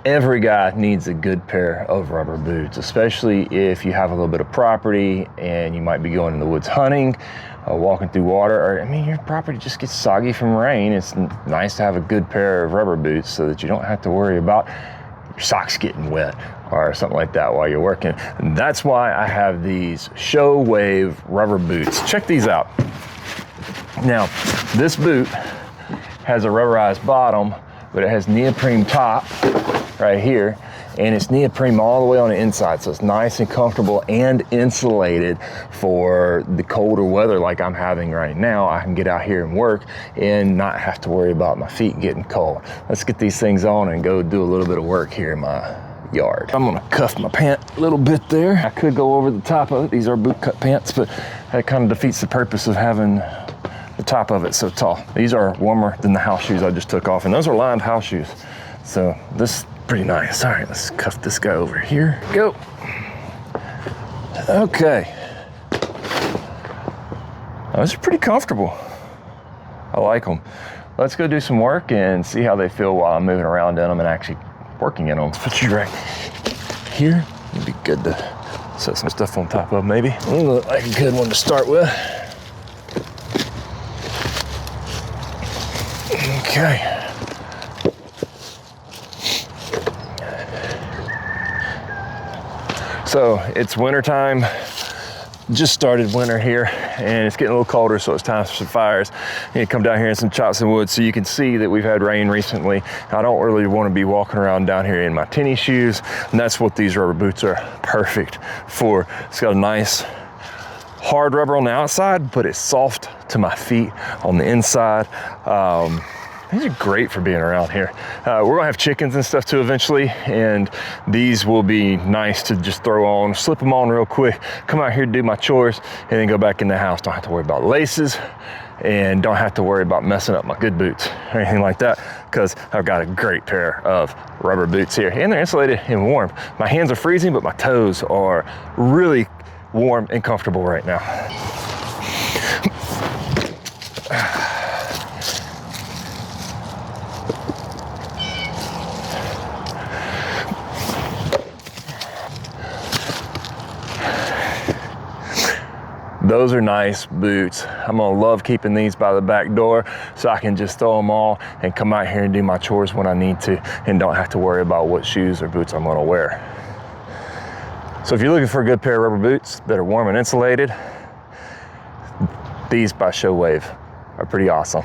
Every guy needs a good pair of rubber boots, especially if you have a little bit of property and you might be going in the woods hunting, walking through water, or I mean, your property just gets soggy from rain. It's nice to have a good pair of rubber boots so that you don't have to worry about your socks getting wet or something like that while you're working. And that's why I have these Showave rubber boots. Check these out. Now, this boot has a rubberized bottom, but it has neoprene top right here, and it's neoprene all the way on the inside, so it's nice and comfortable and insulated for the colder weather like I'm having right now. I can get out here and work and not have to worry about my feet getting cold. Let's get these things on and go do a little bit of work here in my yard. I'm gonna cuff my pant a little bit there. I could go over the top of it. These are boot cut pants, but that kind of defeats the purpose of having the top of it so tall. These are warmer than the house shoes I just took off, and those are lined house shoes. So this is pretty nice. All right, let's cuff this guy over here. Go. Okay. Those are pretty comfortable. I like them. Let's go do some work and see how they feel while I'm moving around in them and actually working in them. Let's put you right here. It'd be good to set some stuff on top of maybe. They look like a good one to start with. Okay. So it's wintertime, just started winter here, and it's getting a little colder, so it's time for some fires. You come down here and some chop some wood, so you can see that we've had rain recently. I don't really want to be walking around down here in my tennis shoes, and that's what these rubber boots are perfect for. It's got a nice hard rubber on the outside, but it's soft to my feet on the inside. These are great for being around here. We're gonna have chickens and stuff too eventually, and these will be nice to just throw on, slip them on real quick, come out here, do my chores, and then go back in the house. Don't have to worry about laces, and don't have to worry about messing up my good boots or anything like that, because I've got a great pair of rubber boots here, and they're insulated and warm. My hands are freezing, but my toes are really warm and comfortable right now. Those are nice boots. I'm gonna love keeping these by the back door so I can just throw them all and come out here and do my chores when I need to and don't have to worry about what shoes or boots I'm gonna wear. So if you're looking for a good pair of rubber boots that are warm and insulated, these by Showave are pretty awesome.